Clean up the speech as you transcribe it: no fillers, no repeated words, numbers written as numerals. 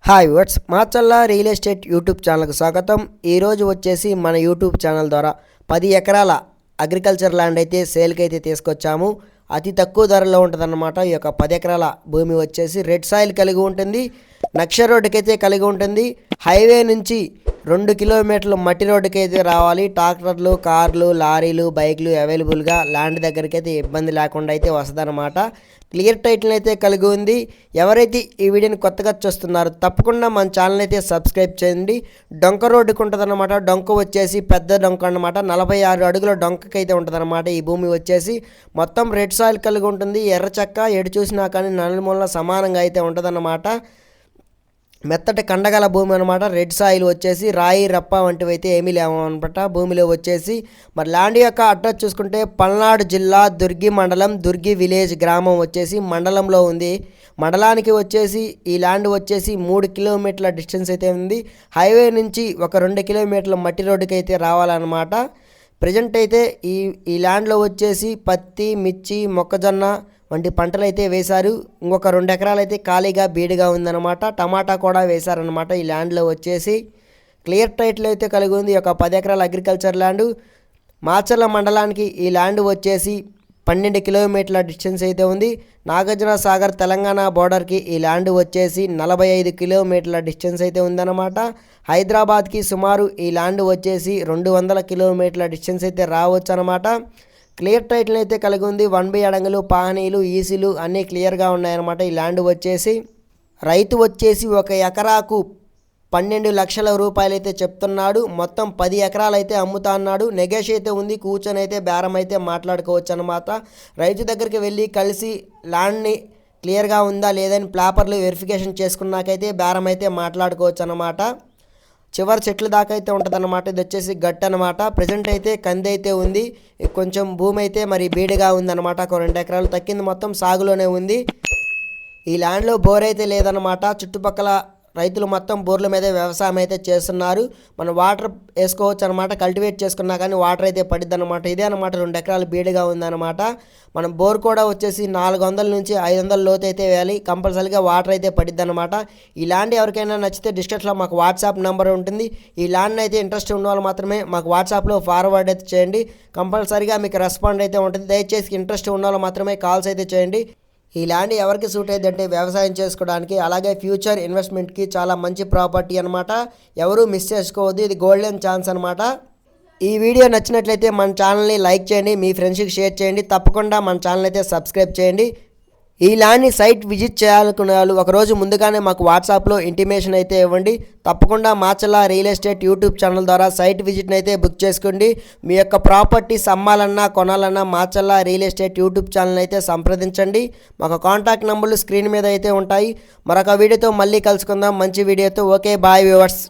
Hi వాట్స్ మాచల్లా real estate YouTube ఛానల్కి స్వాగతం. ఈరోజు వచ్చేసి మన యూట్యూబ్ ఛానల్ ద్వారా 10 ఎకరాల అగ్రికల్చర్ ల్యాండ్ అయితే సేల్కి అయితే తీసుకొచ్చాము. అతి తక్కువ ధరలో ఉంటుందన్నమాట. ఈ యొక్క 10 ఎకరాల భూమి వచ్చేసి రెడ్ సాయిల్ కలిగి ఉంటుంది, నక్ష రోడ్డుకైతే కలిగి ఉంటుంది. హైవే నుంచి 2 కిలోమీటర్లు మట్టి రోడ్డుకి అయితే రావాలి. ట్రాక్టర్లు, కార్లు, లారీలు, బైక్లు అవైలబుల్గా ల్యాండ్ దగ్గరికి అయితే ఇబ్బంది లేకుండా అయితే వస్తుందన్నమాట. క్లియర్ టైటిల్ అయితే కలిగి ఉంది. ఎవరైతే ఈ వీడియోని కొత్తగా చూస్తున్నారో తప్పకుండా మన ఛానల్ అయితే సబ్స్క్రైబ్ చేయండి. డొంక రోడ్డుకు ఉంటుందన్నమాట. డొంక వచ్చేసి పెద్ద డొంక అన్నమాట. 46 అడుగుల డొంకకైతే ఉంటుందన్నమాట. ఈ భూమి వచ్చేసి మొత్తం రెడ్ సాయిల్ కలిగి ఉంటుంది. ఎర్ర చెక్క ఎడు చూసినా కానీ నలుమూలన సమానంగా అయితే ఉంటుందన్నమాట. మెత్తటి కండగల భూమి అనమాట. రెడ్ సాయిల్ వచ్చేసి రాయి రప్ప వంటివి అయితే ఏమీ లేవన్నమాట భూమిలో వచ్చేసి. మరి ల్యాండ్ యొక్క అడ్రస్ చూసుకుంటే పల్నాడు జిల్లా దుర్గి మండలం, దుర్గి విలేజ్ గ్రామం వచ్చేసి మండలంలో ఉంది. మండలానికి వచ్చేసి ఈ ల్యాండ్ వచ్చేసి 3 కిలోమీటర్ల డిస్టెన్స్ అయితే ఉంది. హైవే నుంచి ఒక 2 కిలోమీటర్ల మట్టి రోడ్డుకి అయితే రావాలన్నమాట. ప్రజెంట్ అయితే ఈ ల్యాండ్లో వచ్చేసి పత్తి, మిర్చి, మొక్కజొన్న వంటి పంటలు అయితే వేశారు. ఇంకొక 2 ఎకరాలు అయితే ఖాళీగా బీడుగా ఉందన్నమాట. టమాటా కూడా వేశారనమాట. ఈ ల్యాండ్లో వచ్చేసి క్లియర్ టైటిల్ అయితే కలిగి ఉంది. ఒక 10 ఎకరాల అగ్రికల్చర్ ల్యాండ్. మాచర్ల మండలానికి ఈ ల్యాండ్ వచ్చేసి 12 కిలోమీటర్ల డిస్టెన్స్ అయితే ఉంది. నాగార్జున సాగర్ తెలంగాణ బోర్డర్కి ఈ ల్యాండ్ వచ్చేసి 45 కిలోమీటర్ల డిస్టెన్స్ అయితే ఉందన్నమాట. హైదరాబాద్కి సుమారు ఈ ల్యాండ్ వచ్చేసి 200 కిలోమీటర్ల డిస్టెన్స్ అయితే రావచ్చు అనమాట. క్లియర్ టైటిల్ అయితే కలిగి ఉంది. 1B అడంగులు, పానీలు, ఈసీలు అన్నీ క్లియర్గా ఉన్నాయన్నమాట. ఈ ల్యాండ్ వచ్చేసి రైతు వచ్చేసి 1 ఎకరాకు 12 లక్షల రూపాయలు అయితే చెప్తున్నాడు. మొత్తం 10 ఎకరాలు అయితే అమ్ముతా అన్నాడు. నెగోషియేట్ అయితే ఉంది. కూర్చొని అయితే బేరం అయితే మాట్లాడుకోవచ్చు అనమాట. రైతు దగ్గరికి వెళ్ళి కలిసి ల్యాండ్ని క్లియర్గా ఉందా లేదని పేపర్లు వెరిఫికేషన్ చేసుకున్నాకైతే బేరం అయితే మాట్లాడుకోవచ్చు అనమాట. చివరి చెట్ల దాకా అయితే ఉంటుందన్నమాట. ఇది వచ్చేసి గట్టు అనమాట. ప్రజెంట్ అయితే కంది అయితే ఉంది. కొంచెం భూమి అయితే మరి బీడుగా ఉందన్నమాట. ఒక 2 ఎకరాలు తక్కింది, మొత్తం సాగులోనే ఉంది. ఈ ల్యాండ్లో బోర్ అయితే లేదన్నమాట. చుట్టుపక్కల రైతులు మొత్తం బోర్ల మీద వ్యవసాయం అయితే చేస్తున్నారు. మనం వాటర్ వేసుకోవచ్చు అనమాట. కల్టివేట్ చేసుకున్నా కానీ వాటర్ అయితే పడిద్ది అనమాట. ఇదే అనమాట 2 ఎకరాలు బీడుగా ఉందన్నమాట. మనం బోర్ కూడా వచ్చేసి 400 నుంచి 500 లోతు అయితే వేయాలి. కంపల్సరీగా వాటర్ అయితే పడిద్ది అనమాట. ఈ ల్యాండ్ ఎవరికైనా నచ్చితే డిస్క్రిప్షన్లో మాకు వాట్సాప్ నెంబర్ ఉంటుంది. ఈ ల్యాండ్ అయితే ఇంట్రెస్ట్ ఉన్న వాళ్ళు మాత్రమే మాకు వాట్సాప్లో ఫార్వర్డ్ అయితే చేయండి. కంపల్సరీగా మీకు రెస్పాండ్ అయితే ఉంటుంది. దయచేసి ఇంట్రెస్ట్ ఉన్న వాళ్ళు మాత్రమే కాల్స్ అయితే చేయండి. ఈ ల్యాండ్ ఎవరికి సూట్ అయ్యిందంటే వ్యవసాయం చేసుకోవడానికి, అలాగే ఫ్యూచర్ ఇన్వెస్ట్మెంట్కి చాలా మంచి ప్రాపర్టీ అనమాట. ఎవరూ మిస్ చేసుకోవద్దు. ఇది గోల్డెన్ ఛాన్స్ అనమాట. ఈ వీడియో నచ్చినట్లయితే మన ఛానల్ని లైక్ చేయండి, మీ ఫ్రెండ్స్కి షేర్ చేయండి. తప్పకుండా మన ఛానల్ అయితే సబ్స్క్రైబ్ చేయండి. ఈ ల్యాండ్ని సైట్ విజిట్ చేయాలనుకునే వాళ్ళు ఒకరోజు ముందుగానే మాకు వాట్సాప్లో ఇంటిమేషన్ అయితే ఇవ్వండి. తప్పకుండా మాచల్లా రియల్ ఎస్టేట్ యూట్యూబ్ ఛానల్ ద్వారా సైట్ విజిట్ని అయితే బుక్ చేసుకోండి. మీ యొక్క ప్రాపర్టీస్ అమ్మాలన్నా కొనాలన్నా మాచల్లా రియల్ ఎస్టేట్ యూట్యూబ్ ఛానల్ అయితే సంప్రదించండి. మాకు కాంటాక్ట్ నెంబర్లు స్క్రీన్ మీద అయితే ఉంటాయి. మరొక వీడియోతో మళ్ళీ కలుసుకుందాం మంచి వీడియోతో. Okay, bye viewers.